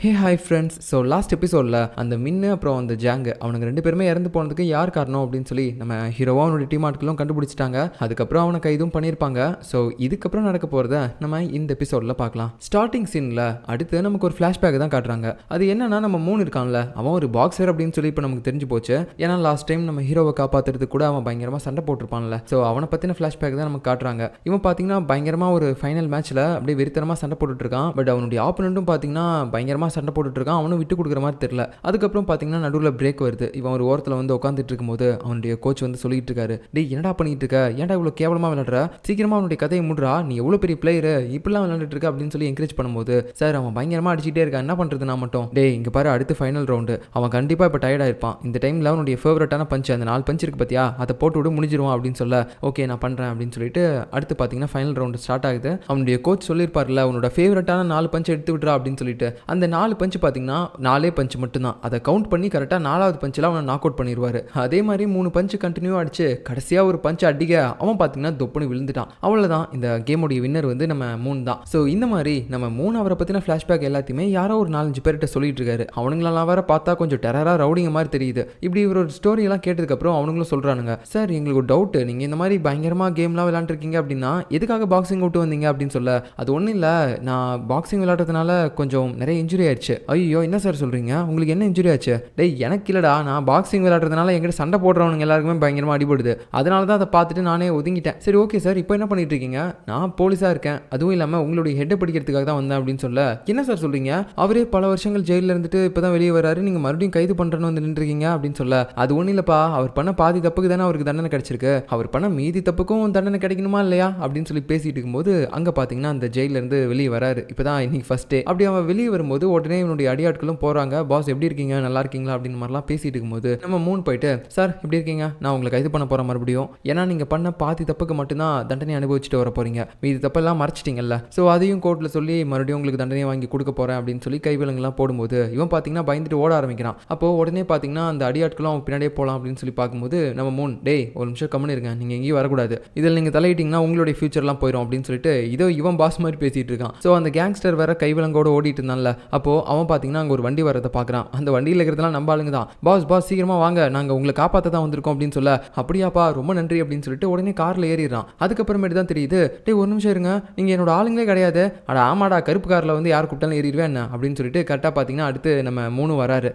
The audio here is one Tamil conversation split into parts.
Hey hi friends. So last எபிசோடில் அந்த மின்னு அப்புறம் அந்த ஜாங்கு அவனுங்க 2 பேருமே இறந்து போனதுக்கு யார் காரணம் அப்படின்னு சொல்லி நம்ம ஹீரோவாக அவனுடைய டீம் ஆட்களும் கண்டுபிடிச்சிட்டாங்க. அதுக்கப்புறம் அவனை கைதும் பண்ணியிருப்பாங்க. ஸோ இதுக்கப்புறம் நடக்க போகிறத நம்ம இந்த எபிசோடில் பார்க்கலாம். ஸ்டார்டிங் சீனில் அடுத்து நமக்கு ஒரு ஃப்ளாஷ்பேக் தான் காட்டுறாங்க. அது என்னன்னா நம்ம மூணு இருக்கான்ல, அவன் ஒரு பாக்ஸர் அப்படின்னு சொல்லி இப்போ நமக்கு தெரிஞ்சு போச்சு. ஏன்னா லாஸ்ட் டைம் நம்ம ஹீரோவை காப்பாற்றுறதுக்கு கூட அவன் பயங்கரமாக சண்டை போட்டிருப்பான்ல. ஸோ அவனை பற்றின ஃப்ளாஷ்பேக் தான் நமக்கு காட்டுறாங்க. இவன் பார்த்தீங்கன்னா பயங்கரமாக ஒரு ஃபைனல் மேட்ச்சில் அப்படியே வெறித்தனமாக சண்டை போட்டுட்டு இருக்கான். பட் அவனுடைய ஆப்போனண்ட்டும் பார்த்தீங்கன்னா பயங்கரமாக சண்டை போட்டுட்டு இருக்கான். அவனும் விட்டு கொடுக்குற மாதிரி தெரியல. அதுக்கப்புறம் பார்த்தீங்கன்னா நடுவில் பிரேக் வருது. இவன் ஒரு ஓரத்தில் வந்து உட்காந்துட்டு இருக்கும்போது அவனுடைய கோச் வந்து சொல்லிட்டு இருக்காரு, டேய் என்னடா பண்ணிட்டு இருக்க, ஏன்டா இவ்வளோ கேவலமாக விளையாடுற, சீக்கிரமா அவனுடைய கதையை முடுறா, நீ எவ்வளோ பெரிய பிளேயரு, இப்படிலாம் விளையாண்டுட்டு இருக்க அப்படின்னு சொல்லி என்கரேஜ் பண்ணும்போது, சார் அவன் பயங்கரமாக அடிச்சுட்டே இருக்கான், என்ன பண்ணுறது நான் மட்டும், டேய் இங்கே பாரு அடுத்து ஃபைனல் ரவுண்டு, அவன் கண்டிப்பாக இப்போ டயர்டாக இருப்பான், இந்த டைமில் அவனுடைய ஃபேவரட்டான பஞ்ச் அந்த 4 பஞ்ச் இருக்கு பார்த்தியா, அதை போட்டு விட முடிஞ்சிருவான் அப்படின்னு சொல்ல, ஓகே நான் பண்ணுறேன் அப்படின்னு சொல்லிட்டு அடுத்து பார்த்தீங்கன்னா ஃபைனல் ரவுண்டு ஸ்டார்ட் ஆகுது. அவனுடைய கோச் சொல்லியிருப்பார்ல, உன்னோட ஃபேவரட்டான 4 பஞ்ச் எடுத்து விட்றா அப்படின்னு சொல்லிட்டு, அந்த 4 பஞ்ச் பார்த்தீங்கன்னா 4 பஞ்ச் மட்டும்தான். அதை கவுண்ட் பண்ணி கரெக்டாக 4வது பஞ்சில் அவனை நாக் அவுட் பண்ணிடுவார். அதே மாதிரி 3 பஞ்ச் கண்டினியூ அடிச்சு கடைசியாக ஒரு பஞ்ச் அடிக்க அவன் பார்த்தீங்கன்னா தொப்புன்னு விழுந்துட்டான். அவ்வளோதான், இந்த கேமுடைய வின்னர் வந்து நம்ம மூணு தான். ஸோ இந்த மாதிரி நம்ம மூணு அவரை பற்றின ஃப்ளாஷ்பேக் எல்லாத்தையுமே யாரோ ஒரு 4-5 பேர்கிட்ட சொல்லிட்டு இருக்காரு. அவனுங்களெல்லாம் வேற பார்த்தா கொஞ்சம் டெரராக ரவுடிங்க மாதிரி தெரியுது. இப்படி இவர் ஒரு ஸ்டோரி எல்லாம் கேட்டதுக்கப்புறம் அவனுங்களும் சொல்கிறானுங்க, சார் எங்களுக்கு ஒரு டவுட்டு, நீங்கள் இந்த மாதிரி பயங்கரமாக கேம்லாம் விளையாண்டுருக்கீங்க அப்படின்னா எதுக்காக பாக்ஸிங் விட்டு வந்தீங்க அப்படின்னு சொல்ல, அது ஒன்றும் இல்லை, நான் பாக்ஸிங் விளையாடுறதுனால கொஞ்சம் நிறைய இன்ஜுரி ஆயிடுச்சு. ஐயோ என்ன சார் சொல்கிறீங்க, உங்களுக்கு என்ன இன்ஜுரி ஆச்சு, டேய் எனக்கு இல்லைடா, நான் பாக்ஸிங் விளையாடுறதுனால எங்கிட்ட சண்டை போடுறவனுங்க எல்லாருக்குமே பயங்கரமாக அடிபடுது, அதனால தான் அதை பார்த்துட்டு நானே ஒதுங்கிட்டேன். சரி ஓகே சார், இப்போ என்ன பண்ணிட்டு இருக்கீங்க, நான் போலீஸாக இருக்கேன், அதுவும் இல்லாமல் உங்களுடைய ஹெட்டை பிடிக்கிறதுக்காக தான் வந்தேன் அப்படின்னு சொல்ல, என்ன சார் சொல்கிறீங்க, அவரே பல வருஷங்கள் ஜெயிலில் இருந்துட்டு இப்போ தான் வெளியே வராரு, நீங்கள் மறுபடியும் கைது பண்ணுறேன்னு வந்து நின்றுருக்கீங்க அப்படின்னு சொல்ல, அது ஒன்றும் இல்லைப்பா, அவர் பண்ண பாதி தப்புக்கு தானே அவருக்கு தண்டனை கிடைச்சிருக்கு, அவர் பண்ண மீதி தப்புக்கும் தண்டனை கிடைக்கணுமா இல்லையா அப்படின்னு சொல்லி பேசிட்டு இருக்கும்போது அங்கே பார்த்தீங்கன்னா அந்த ஜெயிலிருந்து வெளியே வராரு. இப்போ தான் இன்னைக்கு ஃபர்ஸ்ட் டே. அப்படி அவன் வெளியே வரும்போது உடனே இவனுடைய அடியாட்களும் போகிறாங்க, பாஸ் எப்படி இருக்கீங்க, நல்லா இருக்கீங்களா அப்படின்னு மாதிரிலாம் பேசிட்டு இருக்கும்போது நம்ம மூணு போயிட்டு, சார் எப்படி இருக்கீங்க, நான் உங்களை கைது பண்ண போகிறேன் மறுபடியும், ஏன்னா நீங்கள் பண்ண பாதி தப்புக்கு மட்டும்தான் தண்டனை அனுபவிச்சுட்டு வர போகிறீங்க, மீதி தப்பெல்லாம் மறைச்சிட்டிங்கல்ல, ஸோ அதையும் கோர்ட்டில் சொல்லி மறுபடியும் உங்களுக்கு தண்டனை வாங்கி கொடுக்க போகிறேன் அப்படின்னு சொல்லி கைவிலங்கெல்லாம் போடும்போது இவன் பார்த்தீங்கன்னா பயந்துட்டு ஓட ஆரம்பிக்கிறான். அப்போது உடனே பார்த்தீங்கன்னா அந்த அடியாட்களும் அவன் பின்னாடியே போகலாம் அப்படின்னு சொல்லி பார்க்கும்போது நம்ம மூணு, டேய் ஒரு நிமிஷம் கம்முன்னு இருங்க, நீங்கள் எங்கேயும் வரக்கூடாது, இதில் நீங்கள் தலையிட்டீங்கன்னா உங்களுடைய ஃபியூச்சர்லாம் போயிடும் அப்படின்னு சொல்லிட்டு இதோ இவன் பாஸ் மாதிரி பேசிகிட்டு இருக்கான். ஸோ அந்த கேங்ஸ்டர் வேற கைவிலங்கோட ஓடிட்டு இருந்தான்ல, அப்போது அவன் பார்த்தீங்கன்னா அங்கே ஒரு வண்டி வரதை பார்க்குறான். அந்த வண்டியில் இருக்கிறதுலாம் நம்ம ஆளுங்க தான். பாஸ் பாஸ் சீக்கிரமா வாங்க, நாங்கள் உங்களை காப்பாற்ற தான் வந்திருக்கோம் அப்படின்னு சொல்ல, அப்படியாப்பா ரொம்ப நன்றி அப்படின்னு சொல்லிட்டு உடனே காரில் ஏறிடுறான். அதுக்கப்புறமேட்டு தான் தெரியுது, டே ஒரு நிமிஷம் இருங்க, நீங்கள் என்னோட ஆளுங்களே கிடையாது, அட ஆமாடா கருப்பு காரில் வந்து யார் கூப்பிட்டாலும் ஏறிடுவேன் என்ன அப்படின்னு சொல்லிட்டு கரெக்டாக பார்த்தீங்கன்னா அடுத்து நம்ம மூணு வராரு.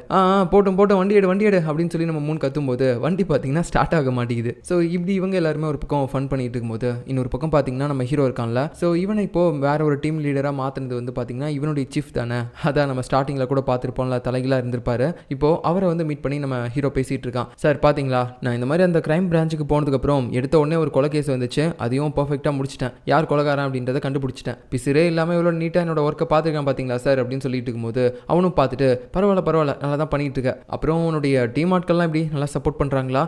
போட்டும் போட்டும் வண்டி எடு அப்படின்னு சொல்லி நம்ம மூணு கத்தும்போது வண்டி பார்த்தீங்கன்னா ஸ்டார்ட் ஆக மாட்டேங்குது. ஸோ இப்படி இவங்க எல்லாருமே ஒரு பக்கம் ஃபன் பண்ணிட்டு இருக்கும்போது இன்னொரு பக்கம் பார்த்தீங்கன்னா நம்ம ஹீரோ இருக்கான்ல, ஸோ இவனை இப்போ வேற ஒரு டீம் லீடராக மாற்றினது வந்து பார்த்தீங்கன்னா இவனுடைய சீஃப் தானே, அதான் நம்ம ஸ்டார்டிங்கில் கூட பார்த்துருப்போம்ல, தலைகளாக இருந்திருப்பாரு. இப்போ அவரை வந்து மீட் பண்ணி நம்ம ஹீரோ பேசிட்டு இருக்கான். சார் பாத்தீங்களா, நான் இந்த மாதிரி அந்த கிரைம் பிரான்ச்சுக்கு போனதுக்கு அப்புறம் எடுத்த உடனே ஒரு கொலை கேஸ் வந்துச்சு, அதையும் பர்ஃபெக்டா முடிச்சிட்டேன், யார் கொலைகாரன் அப்படின்றத கண்டுபிடிச்சிட்டேன், பிசிரே இல்லாம இவ்வளவு நீட்டா என்னோட ஒர்க்கை பார்த்துருக்கேன் பாத்தீங்களா சார் அப்படின்னு சொல்லிட்டு இருக்கும்போது அவனும் பார்த்துட்டு பரவாயில்ல நல்லா தான் பண்ணிட்டு இருக்க, அப்புறம் உன்னுடைய டீம் ஆட்கள்லாம் எப்படி நல்லா சப்போர்ட் பண்றாங்களா,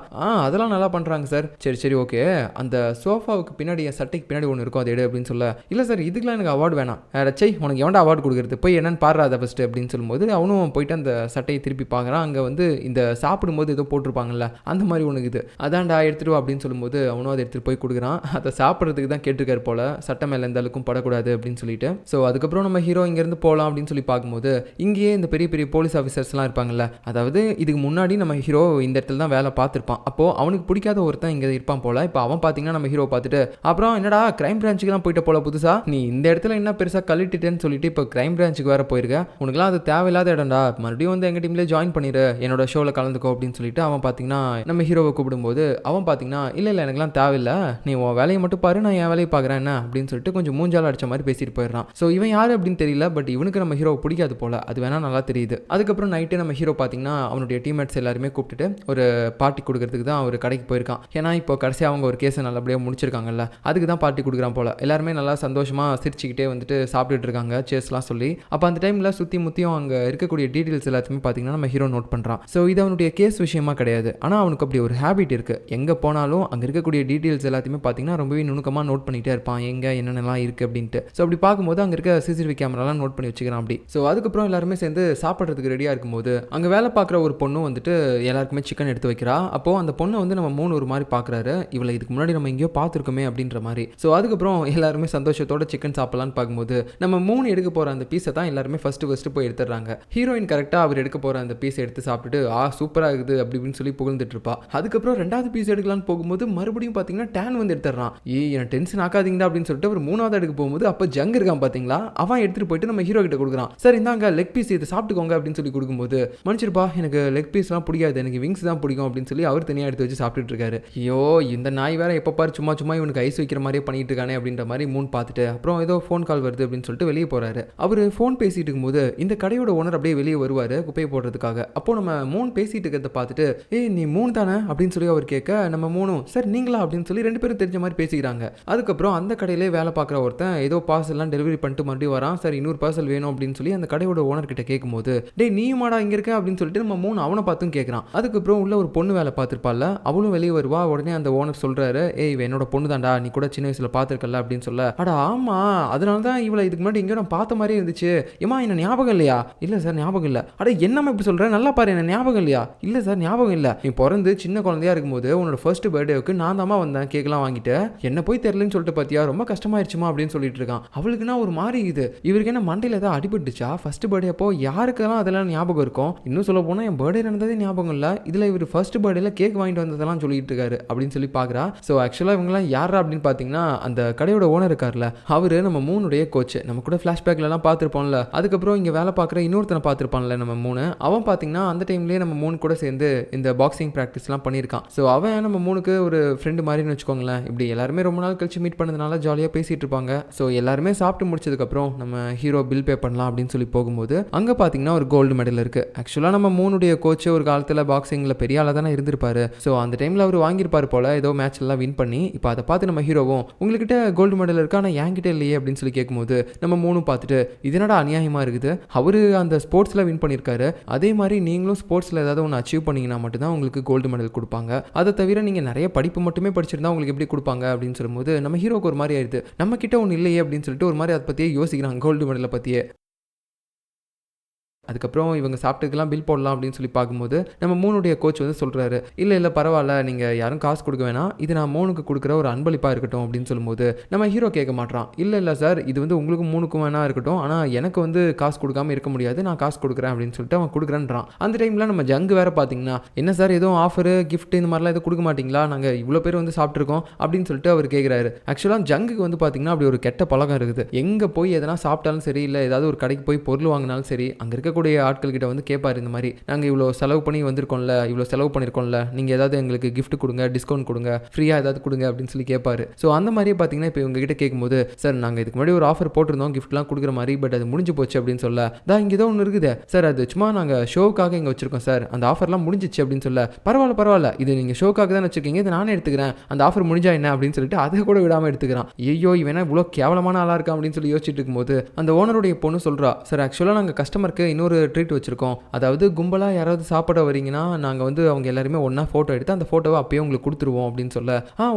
அதெல்லாம் நல்லா பண்றாங்க சார், சரி ஓகே, அந்த சோஃபாவுக்கு பின்னாடி என் சட்டைக்கு பின்னாடி ஒன்று இருக்கும், அதை எடு அப்படின்னு சொல்ல, இல்லை சார் இதுக்கெல்லாம் எனக்கு அவார்டு வேணாம், ரச்சை உனக்கு எவன்டா அவார்டு கொடுக்குறது, போய் என்னன்னு பாடுறா அதை ஃபர்ஸ்ட் அப்படின்னு சொல்லும்போது அவனும் போயிட்டு அந்த சட்டையை திருப்பி பார்க்குறான். அங்கே வந்து இந்த சாப்பிடும்போது ஏதோ போட்டிருப்பாங்கல்ல அந்த மாதிரி உனக்கு இது அதான்டா எடுத்துட்டு வா அப்படின்னு சொல்லும்போது அவனும் அதை எடுத்துகிட்டு போய் கொடுக்குறான். அதை சாப்பிட்றதுக்கு தான் கேட்டிருக்காரு போல, சட்டம் மேலே எந்த அளவுக்கும் படக்கூடாது அப்படின்னு சொல்லிட்டு. ஸோ அதுக்கப்புறம் நம்ம ஹீரோ இங்கேருந்து போகலாம் அப்படின்னு சொல்லி பார்க்கும்போது இங்கேயே இந்த பெரிய பெரிய போலீஸ் ஆஃபீஸர்ஸ்லாம் இருப்பாங்கல்ல, அதாவது இதுக்கு முன்னாடி நம்ம ஹீரோ இந்த இடத்துல தான் வேலை பார்த்துருப்பான், அப்போது அவனுக்கு பிடிக்காத ஒருத்தன் இங்கே இருப்பான் போல. இப்போ அவன் பார்த்தீங்கன்னா நம்ம ஹீரோ பார்த்துட்டு, அப்புறம் என்னடா கிரைம் பிரான்ச்சுக்குலாம் போயிட்ட போல புதுசா, நீ இந்த இடத்துல என்ன பெருசாக கழிட்டுட்டேன்னு சொல்லிட்டு இப்போ கிரைம் பிரான்ச்சுக்கு வேற போயிருக்க, உனக்குலாம் அது தேவையில்லாத இடம்டா, மறுபடியும் வந்து எங்கள் டீம்லேயே ஜாயின் பண்ணிடு, என்னோட ஷோவில் கலந்துக்கோ அப்படின்னு சொல்லிட்டு அவன் பார்த்தீங்கன்னா நம்ம ஹீரோவை கூப்பிடும்போது அவன் பார்த்தீங்கன்னா இல்லை எனக்குலாம் தேவையில்லை, நீ உன் வேலையை மட்டும் பாரு, நான் என் வேலையை பார்க்குறேன் என்ன அப்படின்னு சொல்லிட்டு கொஞ்சம் மூஞ்சால அடிச்ச மாதிரி பேசிட்டு போயிடுறான். ஸோ இவன் யார் அப்படின்னு தெரியல, பட் இவனுக்கு நம்ம ஹீரோவை பிடிக்காது போல, அது வேணா நல்லா தெரியுது. அதுக்கப்புறம் நைட்டு நம்ம ஹீரோ பார்த்தீங்கன்னா அவனுடைய டீம்மேட்ஸ் எல்லாருமே கூப்பிட்டுட்டு ஒரு பார்ட்டி கொடுக்கறதுக்கு தான் அவர் கடைக்கு போயிருக்கான். ஏன்னா இப்போ கடைசியாக அவங்க ஒரு கேஸை நல்லபடியாக முடிச்சிருக்காங்கல்ல, அதுக்கு தான் பார்ட்டி கொடுக்குறான் போல. எல்லாருமே நல்லா சந்தோஷமாக சிரிச்சுக்கிட்டே வந்துட்டு சாப்பிட்டுட்டு இருக்காங்க சேஸ்லாம் சொல்லி. அப்போ அந்த டைமில் சுற்றி முற்றியும் அங்கே இருக்கக்கூடிய டீட்டெயில்ஸ் எல்லாத்தையுமே பார்த்தீங்கன்னா நம்ம ஹீரோ நோட் பண்ணுறான். ஸோ இது அவனுடைய கேஸ் விஷயமா கிடையாது, ஆனால் அவனுக்கு அப்படி ஒரு ஹேபிட் இருக்குது, எங்கே போனாலும் அங்கே இருக்கக்கூடிய டீட்டெயில்ஸ் எல்லாத்தையுமே பார்த்தீங்கன்னா ரொம்பவே நுணுக்கமாக நோட் பண்ணிகிட்டே இருப்பான், எங்கே என்னென்னலாம் இருக்குது அப்படின்ட்டு. ஸோ அப்படி பார்க்கும்போது அங்கே இருக்க சிசிடிவி கேமராலாம் நோட் பண்ணி வச்சுக்கிறான் அப்படி. ஸோ அதுக்கப்புறம் எல்லாருமே சேர்ந்து சாப்பிட்றதுக்கு ரெடியாக இருக்கும்போது அங்கே வேலை பார்க்குற ஒரு பொண்ணும் வந்துட்டு எல்லாருக்குமே சிக்கன் எடுத்து வைக்கிறா. அப்போது அந்த பொண்ணை வந்து நம்ம மூணு ஒரு மாதிரி பார்க்குறாரு, இவளை இதுக்கு முன்னாடி நம்ம எங்கேயோ பார்த்துருக்கோமே அப்படின்ற மாதிரி. ஸோ அதுக்கப்புறம் எல்லாருமே சந்தோஷத்தோட சிக்கன் சாப்பிடலான்னு பார்க்கும்போது நம்ம மூணு எடுக்க போகிற அந்த பீஸை தான் எல்லாருமே ஃபர்ஸ்ட் ஃபர்ஸ்ட் போய் எடுத்துறாங்க. ஹீரோயின் கரெக்டா அவர் எடுக்க போற அந்த பீஸ் எடுத்து சாப்பிட்டுட்டு சூப்பரா இருக்குது அப்படி இப்படின்னு சொல்லி புகழ்ந்துட்டு இருப்பா. அதுக்கப்புறம் ரெண்டாவது பீஸ் எடுக்கலான்னு போகும்போது மறுபடியும் பாத்தீங்கன்னா டேன் வந்து எடுத்துறான். என்ன டென்ஷன் ஆக்காதீங்கடா அப்படின்னு சொல்லிட்டு அவர் மூணாவது எடுக்க போகும்போது அப்ப ஜங் இருக்கான் பாத்தீங்களா, அவன் எடுத்துட்டு போயிட்டு நம்ம ஹீரோ கிட்ட கொடுக்குறான். சார் இந்தாங்க லெக் பீஸ் இதை சாப்பிட்டுக்கோங்க அப்படின்னு சொல்லி கொடுக்கும்போது மன்னிச்சிருப்பா எனக்கு லெக் பீஸ்லாம் பிடிக்காது, எனக்கு விங்ஸ் தான் பிடிக்கும் அப்படின்னு சொல்லி அவர் தனியாக எடுத்து வச்சு சாப்பிட்டுட்டு இருக்காரு. ஐயோ இந்த நாய் வேற எப்போ பாரு சும்மா சும்மா இவனுக்கு ஐஸ் வைக்கிற மாதிரியே பண்ணிட்டு இருக்கானே அப்படின்ற மாதிரி மூன் பார்த்துட்டு அப்புறம் ஏதோ ஃபோன் கால் வருது அப்படின்னு சொல்லிட்டு வெளியே போறாரு. அவர் ஃபோன் பேசிட்டு இருக்கும்போது இந்த கடையோட ஓனர் அப்படியே வெளியே வருவாரு குப்பையை போடுறதுக்காக. அப்போ நம்ம மூன் பேசிட்டு இருக்கிறத பார்த்துட்டு ஏய் நீ மூன் தானே அப்படின்னு சொல்லி அவர் கேட்க நம்ம மூணும் சார் நீங்களா அப்படின்னு சொல்லி ரெண்டு பேரும் தெரிஞ்ச மாதிரி பேசிக்கிறாங்க. அதுக்கப்புறம் அந்த கடையிலே வேலை பார்க்குற ஒருத்தன் ஏதோ பார்சல்லாம் டெலிவரி பண்ணிட்டு மறுபடியும் வரான். சார் இன்னொரு பார்சல் வேணும் அப்படின்னு சொல்லி அந்த கடையோட ஓனர் கிட்ட கேட்கும்போது டேய் நீயுமாடா இங்க இருக்க அப்படின்னு சொல்லிட்டு நம்ம மூணு அவனை பார்த்தும் கேட்கறான். அதுக்கப்புறம் உள்ள ஒரு பொண்ணு வேலை பார்த்துருப்பால அவளும் வெளியே வருவா. உடனே அந்த ஓனர் சொல்றாரு ஏய் என்னோட பொண்ணு தான்டா, நீ கூட சின்ன வயசுல பார்த்துருக்கல அப்படின்னு சொல்ல அட ஆமா அதனால தான் இவளை இதுக்கு முன்னாடி எங்கேயோ நான் பார்த்த மாதிரி இருந்துச்சு. ஏமா என்ன ஞாபகம் இல்லையா? இல்ல சார் ஞாபகம் இல்ல. அட என்னம்மா இப்படி சொல்ற, நல்லா பாரு என்ன ஞாபகம் இல்லையா? இல்ல சார் ஞாபகம் இல்ல, நீ பிறந்து சின்ன குழந்தையா இருக்கும்போது உன்னோட ஃபர்ஸ்ட் பர்த்டேவுக்கு நான் தாமா வந்தேன் கேக்லாம் வாங்கிட்டு, என்ன போய் தெரியலன்னு சொல்லிட்டு பாத்தியா ரொம்ப கஷ்டமாயிருச்சுமா அப்படின்னு சொல்லிட்டு இருக்கான். அவளுக்குன்னா ஒரு மாதிரி இது இவருக்கு என்ன மண்டையில ஏதாவது அடிபட்டுச்சா? ஃபர்ஸ்ட் பர்த்டே அப்போ யாருக்கெல்லாம் அதெல்லாம் ஞாபகம் இருக்கும்? இன்னும் சொல்ல போனா என் பர்த்டே நடந்ததே ஞாபகம் இல்ல, இதுல இவர் ஃபர்ஸ்ட் பர்த்டேல கேக் வாங்கிட்டு வந்ததெல்லாம் சொல்லிட்டு இருக்காரு அப்படின்னு சொல்லி பாக்குறா. ஸோ ஆக்சுவலா இவங்கலாம் யாரா அப்படின்னு பாத்தீங்கன்னா அந்த கடையோட ஓனர் இருக்கார்ல அவரு நம்ம மூணுடைய கோச். நம்ம கூட ஃபிளாஷ்பேக்ல எல்லாம் பார்த்துருப்போம்ல. அதுக்கப்புறம் இங்க வேலை பார்க்குற இன்னொருத்தனை பார்த்துருப்பான்ல நம்ம மூணு. அவன் பாத்தீங்கன்னா அந்த டைம்லயே நம்ம மூணு கூட சேர்ந்து இந்த பாக்ஸிங் ப்ராக்டிஸ்லாம் பண்ணியிருக்கான். ஸோ அவன் நம்ம மூணுக்கு ஒரு ஃப்ரெண்டு மாதிரின்னு வச்சுக்கோங்களேன். இப்படி எல்லாருமே ரொம்ப நாள் கழிச்சு மீட் பண்ணதுனால ஜாலியாக பேசிட்டு இருப்பாங்க. ஸோ எல்லாருமே சாப்பிட்டு முடிச்சதுக்கப்புறம் நம்ம ஹீரோ பில் பே பண்ணலாம் அப்படின்னு சொல்லி போகும்போது அங்கே பார்த்தீங்கன்னா ஒரு கோல்டு மெடல் இருக்கு. ஆக்சுவலாக நம்ம மூணுடைய கோச் ஒரு காலத்தில் பாக்ஸிங்கில் பெரிய ஆளாக தானே இருந்திருப்பாரு. ஸோ அந்த டைமில் அவர் வாங்கியிருப்பார் போல ஏதோ மேட்ச்லாம் வின் பண்ணி. இப்போ அதை பார்த்து நம்ம ஹீரோவும் உங்ககிட்ட கோல்டு மெடல் இருக்கா ஆனால் என்கிட்ட இல்லையே அப்படின்னு சொல்லி கேட்கும்போது நம்ம மூணும் பார்த்துட்டு இது என்னடா அநியாயமாக இருக்குது, அவரு அந்த ஸ்போர்ட்ஸில் வின் பண்ணியிருக்காரு, அதே மாதிரி நீங்களும் ஸ்போர்ட்ஸில் ஏதாவது ஒன்று அச்சீவ் பண்ணிங்கன்னா மட்டும்தான் உங்களுக்கு கோல்டு மெடல் கொடுப்பாங்க, அதை தவிர நீங்கள் நிறைய படிப்பு மட்டுமே படிச்சிருந்தா உங்களுக்கு எப்படி கொடுப்பாங்க அப்படின்னு சொல்லும்போது நம்ம ஹீரோக்கு ஒரு மாதிரி ஆயிடுது, நம்ம கிட்ட ஒன்று இல்லையே அப்படின்னு சொல்லிட்டு ஒரு மாதிரி அதை பற்றியே யோசிக்கிறாங்க கோல்டு மெடலை பற்றியே. அதுக்கப்புறம் இவங்க சாப்பிட்டுக்கலாம் பில் போடலாம் அப்படின்னு சொல்லி பார்க்கும்போது நம்ம மூணுடைய கோச் வந்து சொல்கிறாரு இல்லை பரவாயில்ல நீங்கள் யாரும் காசு கொடுக்க வேணாம், இது நான் மூணுக்கு கொடுக்குற ஒரு அன்பளிப்பாக இருக்கட்டும் அப்படின்னு சொல்லும்போது நம்ம ஹீரோ கேட்க மாட்டான். இல்லை சார் இது வந்து உங்களுக்கும் மூணுக்கும் வேணா இருக்கட்டும், ஆனால் எனக்கு வந்து காசு கொடுக்காம இருக்க முடியாது, நான் காசு கொடுக்குறேன் அப்படின்னு சொல்லிட்டு அவன் கொடுக்குறேன்றான். அந்த டைமில் நம்ம ஜங்கு வேறு பார்த்தீங்கன்னா என்ன சார் எதுவும் ஆஃபரு கிஃப்ட் இந்த மாதிரிலாம் எதுவும் கொடுக்க மாட்டிங்களா, நாங்கள் இவ்வளோ பேர் வந்து சாப்பிட்ருக்கோம் அப்படின்னு சொல்லிட்டு அவர் கேட்குறாரு. ஆக்சுவலாக ஜங்குக்கு வந்து பார்த்தீங்கன்னா அப்படி ஒரு கெட்ட பழக்கம் இருக்குது. எங்கே போய் எதனா சாப்பிட்டாலும் சரி இல்லை ஏதாவது ஒரு கடைக்கு போய் பொருள் வாங்கினாலும் சரி அங்கே இருக்க ஆட்கள் கிட்ட வந்து கேட்பாரு இந்த மாதிரி நாங்கள் இவ்வளோ செலவு பண்ணி வந்திருக்கோம்ல, இவ்வளோ செலவு பண்ணியிருக்கோம்ல, நீங்கள் ஏதாவது எங்களுக்கு கிஃப்ட் கொடுங்க, டிஸ்கவுண்ட் கொடுங்க, ஃப்ரீயாக ஏதாவது கொடுங்க அப்படின்னு சொல்லி கேட்பாரு. ஸோ அந்த மாதிரியே பார்த்தீங்கன்னா இப்போ இவங்க கிட்ட கேட்கும்போது சார் நாங்கள் இதுக்கு முன்னாடி ஒரு ஆஃபர் போட்டிருந்தோம் கிஃப்ட்லாம் கொடுக்குற மாதிரி, பட் அது முடிஞ்சு போச்சு அப்படின்னு சொல்ல தான் இங்கே ஏதோ ஒன்று இருக்குது சார், அது சும்மா நாங்கள் ஷோவுக்காக இங்கே வச்சிருக்கோம் சார், அந்த ஆஃபர்லாம் முடிஞ்சிச்சு அப்படின்னு சொல்ல பரவாயில்ல இது நீங்கள் ஷோக்காக தான் வச்சிருக்கீங்க, இதை நானே எடுத்துக்கிறேன், அந்த ஆஃபர் முடிஞ்சா என்ன அப்படின்னு சொல்லிட்டு அதை கூட விடாமல் எடுத்துக்கிறான். ஐயோ இவனா இவ்வளோ கேவலமான ஆளாக இருக்கா அப்படின்னு சொல்லி யோசிச்சுட்டு இருக்கும்போது அந்த ஓனருடைய பொண்ணு சொல்கிறா சார் ஆக்சுவலாக நாங்கள் கஸ்டமருக்கு இன்னொரு ட்ரீட் வச்சிருக்கோம், அதாவது கும்பலாக யாராவது சாப்பிட வரீங்கன்னா நாங்கள் வந்து அவங்க எல்லாருமே ஒன்றா ஃபோட்டோ எடுத்து அந்த ஃபோட்டோவை அப்பயே உங்களுக்கு கொடுத்துருவோம் அப்படின்னு சொல்ல